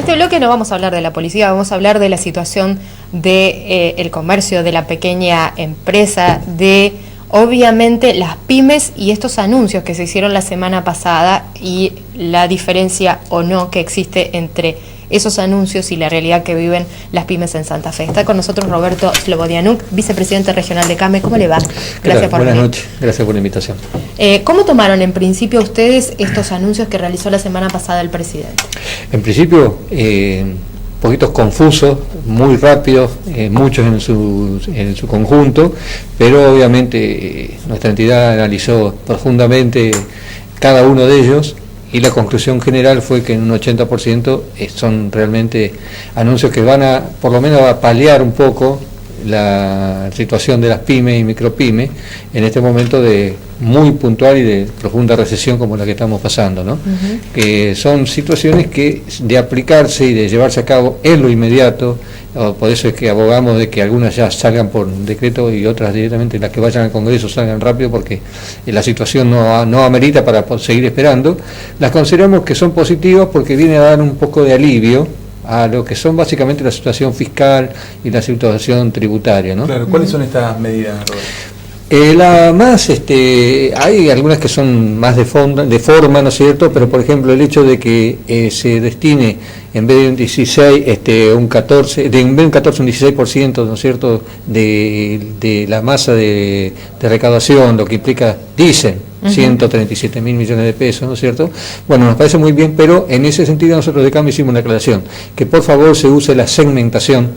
este bloque no vamos a hablar de la policía, vamos a hablar de la situación de el comercio, de la pequeña empresa, de obviamente las pymes y estos anuncios que se hicieron la semana pasada y la diferencia o no que existe entre esos anuncios y la realidad que viven las pymes en Santa Fe. Está con nosotros Roberto Slobodianuk, vicepresidente regional de CAME. ¿Cómo le va? Gracias por venir. Buenas noches, gracias por la invitación. ¿Cómo tomaron en principio ustedes estos anuncios que realizó la semana pasada el presidente? En principio, poquitos confusos, muy rápidos, muchos en su conjunto, pero obviamente nuestra entidad analizó profundamente cada uno de ellos y la conclusión general fue que en un 80% son realmente anuncios que van a, por lo menos, a paliar un poco la situación de las pymes y micropymes en este momento de muy puntual y de profunda recesión como la que estamos pasando, ¿no? Que son situaciones que de aplicarse y de llevarse a cabo en lo inmediato, por eso es que abogamos de que algunas ya salgan por decreto y otras directamente las que vayan al Congreso salgan rápido porque la situación no amerita para seguir esperando. Las consideramos que son positivas porque viene a dar un poco de alivio a lo que son básicamente la situación fiscal y la situación tributaria, ¿no? Claro, ¿cuáles son estas medidas, Roberto? Hay algunas que son más de forma, ¿no es cierto? Pero por ejemplo el hecho de que se destine en vez de un 16, un 14, en vez de un 14, un 16%, ¿no es cierto?, de la masa de recaudación, lo que implica, dicen, 137.000 millones de pesos, ¿no es cierto? Bueno, nos parece muy bien, pero en ese sentido nosotros de CAME hicimos una aclaración, que por favor se use la segmentación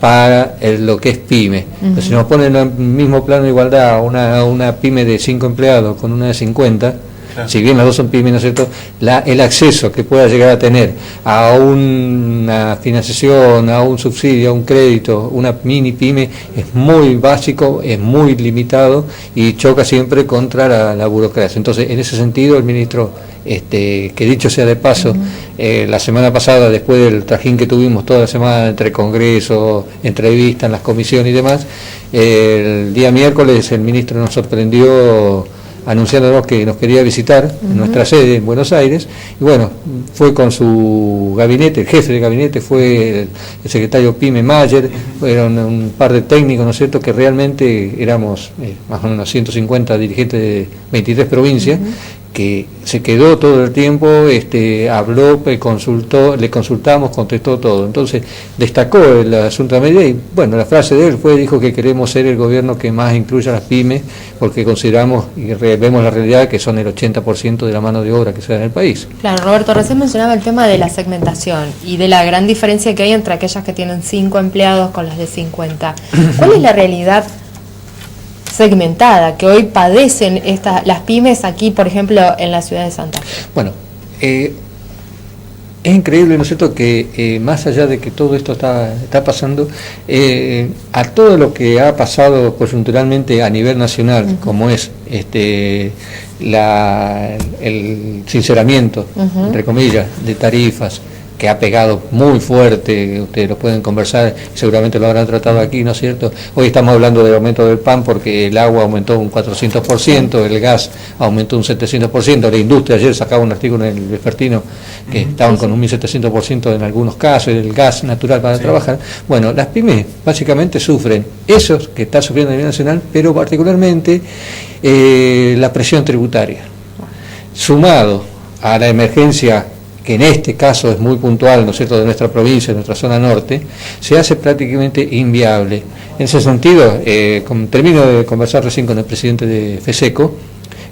para lo que es pyme. Si nos ponen en el mismo plano de igualdad una pyme de 5 empleados con una de 50, claro, si bien las dos son pymes, ¿no es cierto?, el acceso que pueda llegar a tener a una financiación, a un subsidio, a un crédito, una mini pyme, es muy básico, es muy limitado y choca siempre contra la burocracia. Entonces, en ese sentido, el ministro, que dicho sea de paso, la semana pasada, después del trajín que tuvimos toda la semana entre congresos, entrevistas en las comisiones y demás, el día miércoles el ministro nos sorprendió anunciándonos que nos quería visitar en nuestra sede en Buenos Aires, y bueno, fue con su gabinete, el jefe de gabinete fue el secretario Pyme Mayer, fueron un par de técnicos, ¿no es cierto?, que realmente éramos más o menos 150 dirigentes de 23 provincias, que se quedó todo el tiempo, habló, consultó, le consultamos, contestó todo. Entonces destacó el asunto de medida y bueno, la frase de él dijo que queremos ser el gobierno que más incluya a las pymes porque consideramos y vemos la realidad que son el 80% de la mano de obra que se da en el país. Claro, Roberto, recién mencionaba el tema de la segmentación y de la gran diferencia que hay entre aquellas que tienen 5 empleados con las de 50. ¿Cuál es la realidad segmentada que hoy padecen las pymes aquí, por ejemplo, en la ciudad de Santa Fe? Bueno, es increíble, ¿no es cierto?, que más allá de que todo esto está pasando, a todo lo que ha pasado coyunturalmente a nivel nacional, como es el sinceramiento, entre comillas, de tarifas, que ha pegado muy fuerte, ustedes lo pueden conversar, seguramente lo habrán tratado aquí, ¿no es cierto? Hoy estamos hablando del aumento del pan porque el agua aumentó un 400%, el gas aumentó un 700%, la industria ayer sacaba un artículo en el Vespertino que estaban con un 1700% en algunos casos, el gas natural para trabajar. Bueno, las pymes básicamente sufren esos que está sufriendo a nivel nacional, pero particularmente la presión tributaria, sumado a la emergencia que en este caso es muy puntual, ¿no es cierto?, de nuestra provincia, de nuestra zona norte, se hace prácticamente inviable. En ese sentido, termino de conversar recién con el presidente de FESECO,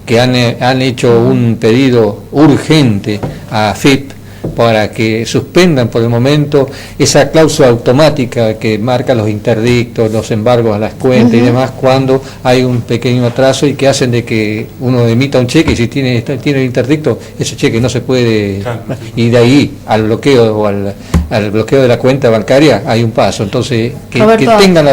que han hecho un pedido urgente a AFIP para que suspendan por el momento esa cláusula automática que marca los interdictos, los embargos a las cuentas y demás cuando hay un pequeño atraso y que hacen de que uno emita un cheque y si tiene el interdicto, ese cheque no se puede, y de ahí al bloqueo o al bloqueo de la cuenta bancaria hay un paso. Entonces, que tengan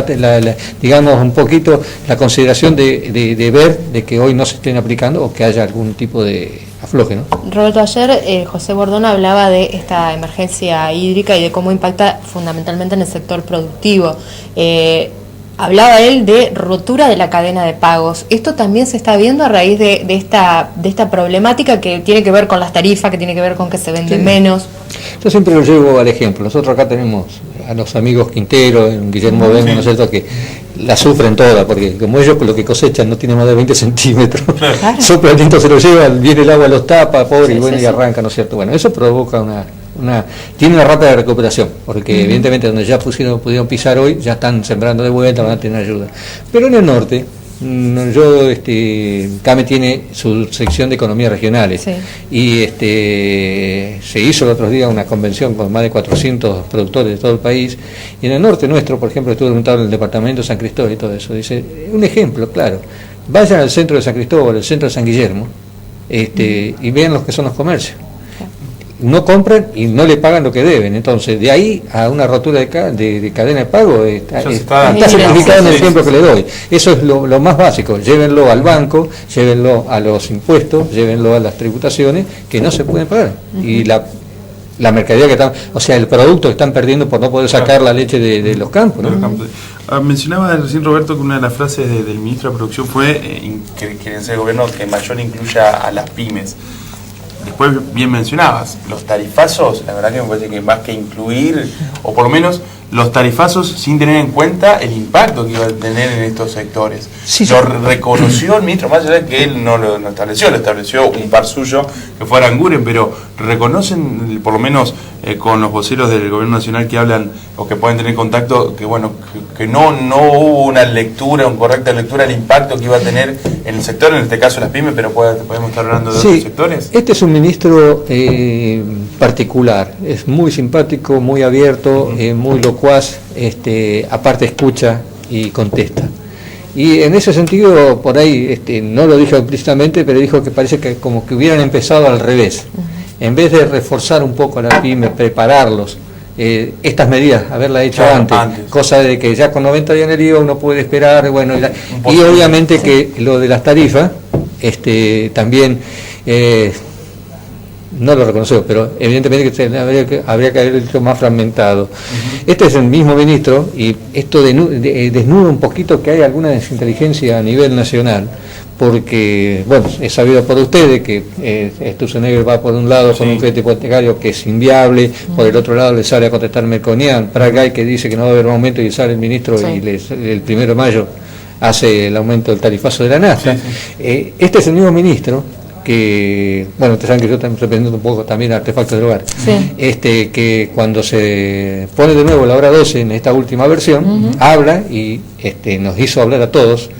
digamos un poquito la consideración de ver de que hoy no se estén aplicando o que haya algún tipo de afloje, ¿no? Roberto, ayer José Bordón hablaba de esta emergencia hídrica y de cómo impacta fundamentalmente en el sector productivo. hablaba él de rotura de la cadena de pagos. Esto también se está viendo a raíz de esta problemática que tiene que ver con las tarifas, que tiene que ver con que se vende menos. Yo siempre lo llevo al ejemplo. Nosotros acá tenemos a los amigos Quintero, Guillermo Bengo, ¿no es cierto?, que la sufren todas, porque como ellos lo que cosechan no tiene más de 20 centímetros, claro. Sopla el viento, se lo lleva, viene el agua, los tapa, pobre, y bueno, y arranca, ¿no es cierto? Bueno, eso provoca tiene una rata de recuperación, porque evidentemente donde ya pudieron pisar hoy, ya están sembrando de vuelta, van a tener ayuda. Pero en el norte, CAME tiene su sección de economías regionales, y se hizo el otro día una convención con más de 400 productores de todo el país, y en el norte nuestro, por ejemplo, estuve preguntando en el departamento de San Cristóbal y todo eso, dice, un ejemplo, claro, vayan al centro de San Cristóbal, al centro de San Guillermo, y vean los que son los comercios. No compran y no le pagan lo que deben, entonces de ahí a una rotura de cadena de pago está simplificado en el ejemplo que le doy. Eso es lo más básico. Llévenlo al banco, llévenlo a los impuestos, llévenlo a las tributaciones que no se pueden pagar, y la mercadería que están, o sea, el producto que están perdiendo por no poder sacar la leche de los campos, ¿no? Mencionaba recién, Roberto, que una de las frases del ministro de Producción fue que quieren ser el gobierno que mayor incluya a las pymes. Después bien mencionabas, los tarifazos, la verdad que me parece que más que incluir, o por lo menos los tarifazos sin tener en cuenta el impacto que iba a tener en estos sectores. Lo reconoció el ministro, más allá de que él no lo estableció un par suyo que fue Aranguren, pero reconocen, por lo menos con los voceros del gobierno nacional que hablan o que pueden tener contacto, que bueno, que no hubo una correcta lectura del impacto que iba a tener en el sector, en este caso las pymes, pero podemos estar hablando de otros sectores. Este es un ministro particular, es muy simpático, muy abierto, muy locuaz, aparte escucha y contesta. Y en ese sentido, por ahí, no lo dijo explícitamente, pero dijo que parece que como que hubieran empezado al revés. En vez de reforzar un poco a la pyme, prepararlos, estas medidas, haberlas hecho antes, cosa de que ya con 90 días en el IVA uno puede esperar, bueno, y obviamente que lo de las tarifas, también, no lo reconoció, pero evidentemente que habría que haber hecho más fragmentado. Este es el mismo ministro, y esto desnuda un poquito que hay alguna desinteligencia a nivel nacional, porque, bueno, es sabido por ustedes que Sturzenegger va por un lado con un crédito hipotecario que es inviable, por el otro lado le sale a contestar Melconian, Prat-Gay que dice que no va a haber un aumento y sale el ministro y el 1 de mayo hace el aumento del tarifazo de la nafta. Este es el mismo ministro que, bueno, ustedes saben que yo estoy representando un poco también artefactos del hogar, que cuando se pone de nuevo la hora 12 en esta última versión, habla y nos hizo hablar a todos,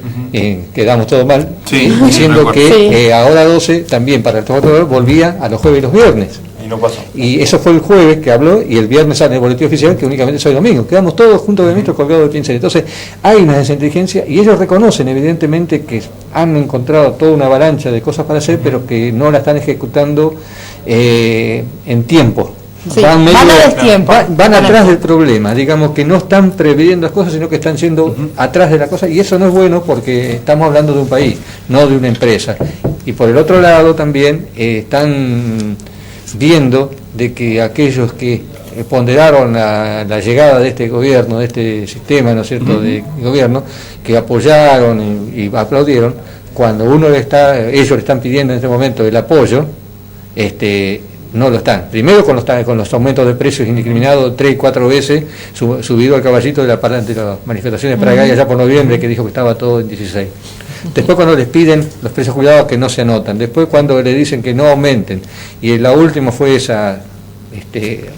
quedamos todos mal, diciendo que a hora 12 también para artefactos del hogar volvía a los jueves y los viernes. Y no pasó. Y eso fue el jueves que habló, y el viernes sale el boletín oficial que únicamente es hoy domingo. Quedamos todos juntos con el ministro colgados del pincel. Entonces hay una desinteligencia, y ellos reconocen evidentemente que han encontrado toda una avalancha de cosas para hacer, pero que no la están ejecutando en tiempo. Van atrás del problema, digamos que no están previendo las cosas, sino que están yendo atrás de la cosa, y eso no es bueno porque estamos hablando de un país, no de una empresa. Y por el otro lado también están viendo de que aquellos que ponderaron la llegada de este gobierno, de este sistema, ¿no es cierto?, de gobierno, que apoyaron y aplaudieron, cuando ellos le están pidiendo en este momento el apoyo, no lo están. Primero con los aumentos de precios indiscriminados 3 y 4 veces, subido al caballito de las manifestaciones para allá por noviembre, que dijo que estaba todo en 16. Después cuando les piden los precios jubilados que no se anotan, después cuando le dicen que no aumenten, y la última fue esa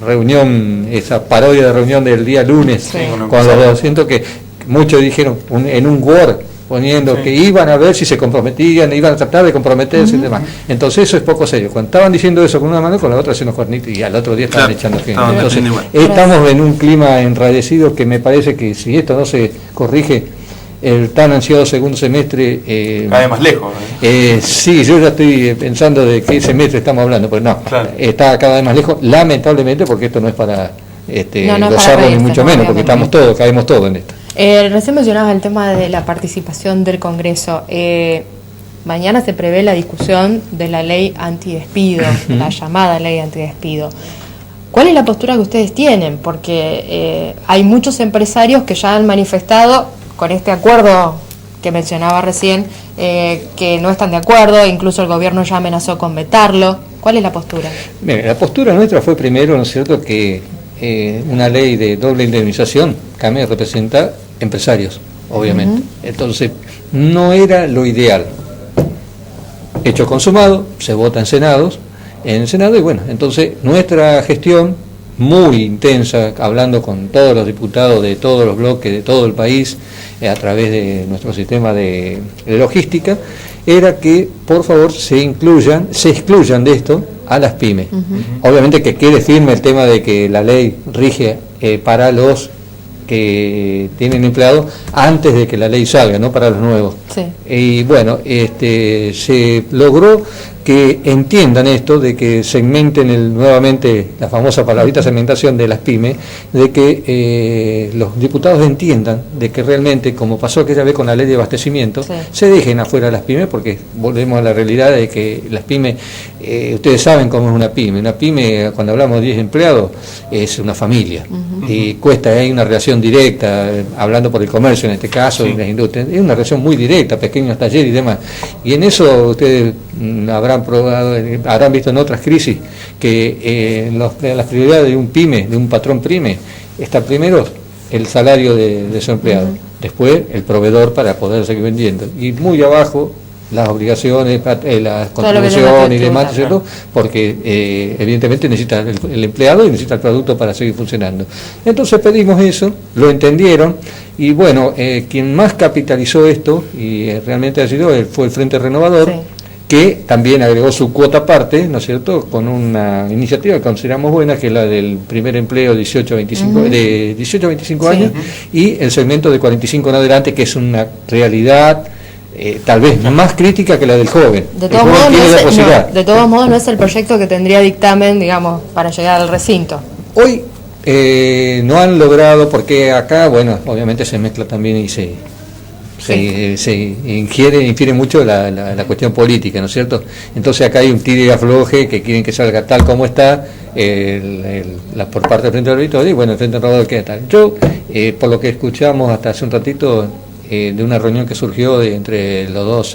reunión, esa parodia de reunión del día lunes, con los 200 que muchos dijeron en un Word, poniendo que iban a ver si se comprometían, iban a tratar de comprometerse y demás. Entonces eso es poco serio. Cuando estaban diciendo eso con una mano, con la otra haciendo cuernitos, y al otro día estaban echando gente. Entonces estamos en un clima enrarecido que me parece que si esto no se corrige, el tan ansiado segundo semestre cada vez más lejos. Sí, yo ya estoy pensando de qué semestre estamos hablando, pero no, está cada vez más lejos, lamentablemente, porque esto no es para gozarlo ni mucho menos, porque caemos todos en esto. Recién mencionabas el tema de la participación del Congreso. Mañana se prevé la discusión de la ley antidespido, la llamada ley antidespido. ¿Cuál es la postura que ustedes tienen? Porque hay muchos empresarios que ya han manifestado con este acuerdo que mencionaba recién, que no están de acuerdo, incluso el gobierno ya amenazó con vetarlo. ¿Cuál es la postura? Bien, la postura nuestra fue primero, ¿no es cierto?, que una ley de doble indemnización también representa empresarios, obviamente. Entonces, no era lo ideal. Hecho consumado, se vota en Senado, y bueno, entonces nuestra gestión, muy intensa, hablando con todos los diputados de todos los bloques de todo el país, a través de nuestro sistema de logística, era que por favor se excluyan de esto a las pymes. Obviamente que quede firme el tema de que la ley rige para los que tienen empleados antes de que la ley salga, no para los nuevos. Sí. Y bueno, se logró que entiendan esto, de que segmenten nuevamente la famosa palabrita segmentación de las pymes, de que los diputados entiendan de que realmente, como pasó aquella vez con la ley de abastecimiento, sí, se dejen afuera las pymes, porque volvemos a la realidad de que las pymes, ustedes saben cómo es una pyme, cuando hablamos de 10 empleados, es una familia, y cuesta, hay una relación directa, hablando por el comercio en este caso, sí, en las industrias, es una relación muy directa, pequeños talleres y demás, y en eso ustedes habrán visto en otras crisis que las prioridades de un pyme, de un patrón pyme, está primero el salario de su empleado, después el proveedor para poder seguir vendiendo, y muy abajo las obligaciones, las contribuciones y demás, ¿cierto? Porque evidentemente necesita el empleado y necesita el producto para seguir funcionando. Entonces pedimos eso, lo entendieron, y bueno, quien más capitalizó esto, y realmente fue el Frente Renovador, sí, que también agregó su cuota aparte, ¿no es cierto?, con una iniciativa que consideramos buena, que es la del primer empleo 18 a 25, de 18 a 25 años, y el segmento de 45 en adelante, que es una realidad tal vez más crítica que la del joven. De todos modos, no es el proyecto que tendría dictamen, digamos, para llegar al recinto. Hoy no han logrado, porque acá, bueno, obviamente se mezcla también y se infiere mucho la cuestión política, ¿no es cierto? Entonces acá hay un tire y afloje que quieren que salga tal como está por parte del Frente Renovador, y bueno, el Frente Renovador queda tal. Yo, por lo que escuchamos hasta hace un ratito, de una reunión que surgió entre los dos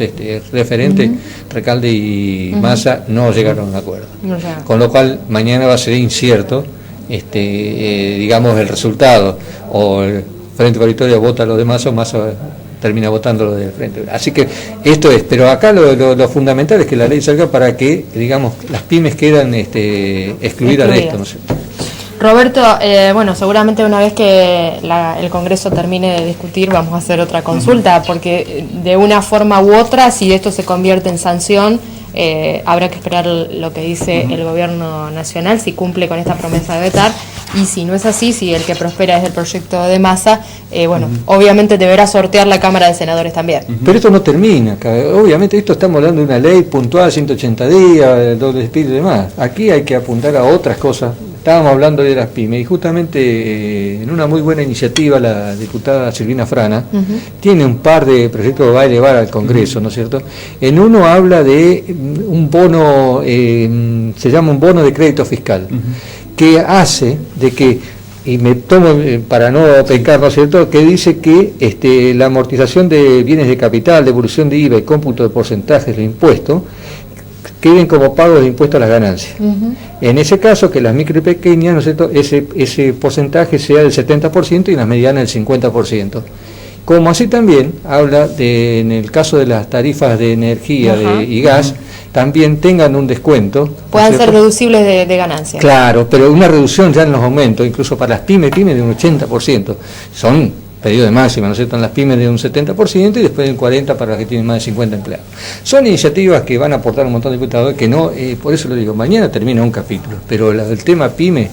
referentes, Recalde y Massa, no llegaron a un acuerdo. Con lo cual mañana va a ser incierto, digamos, el resultado, o el Frente por Victoria vota lo de Massa, o Massa termina votando lo del Frente. Así que esto es, pero acá lo fundamental es que la ley salga para que, digamos, las pymes quedan excluidas de esto, ¿no sé. Roberto, bueno, seguramente una vez que el Congreso termine de discutir vamos a hacer otra consulta, porque de una forma u otra, si esto se convierte en sanción, habrá que esperar lo que dice el gobierno nacional, si cumple con esta promesa de vetar, y si no es así, si el que prospera es el proyecto de Massa, bueno, obviamente deberá sortear la Cámara de Senadores también. Pero esto no termina, obviamente esto estamos hablando de una ley puntual, 180 días, doble despido y demás. Aquí hay que apuntar a otras cosas. Estábamos hablando de las pymes, y justamente en una muy buena iniciativa la diputada Silvina Frana tiene un par de proyectos que va a elevar al Congreso, ¿no es cierto? En uno habla de un bono, se llama un bono de crédito fiscal, que hace de que, y me tomo para no pecar, ¿no es cierto?, que dice que la amortización de bienes de capital, devolución de IVA y cómputo de porcentajes de impuestos queden como pago de impuestos a las ganancias. En ese caso, que las micro y pequeñas, ¿no es cierto?, ese porcentaje sea del 70% y las medianas del 50%. Como así también habla en el caso de las tarifas de energía y gas, también tengan un descuento. Puedan ser deducibles de ganancias. Claro, pero una reducción ya en los aumentos, incluso para las pymes de un 80%. Son pedido de máxima, ¿no es cierto?, en las pymes de un 70% y después del 40% para las que tienen más de 50 empleados. Son iniciativas que van a aportar un montón de diputados, que no, por eso lo digo, mañana termina un capítulo, pero el tema pyme,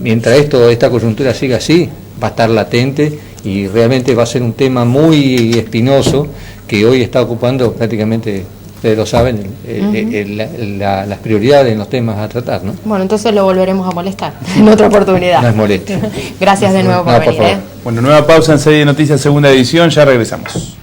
mientras esta coyuntura siga así, va a estar latente y realmente va a ser un tema muy espinoso que hoy está ocupando prácticamente, ustedes lo saben, las prioridades en los temas a tratar, ¿no? Bueno, entonces lo volveremos a molestar en otra oportunidad. No es molestia. Gracias de nuevo por venir. Bueno, nueva pausa en Serie de Noticias, segunda edición, ya regresamos.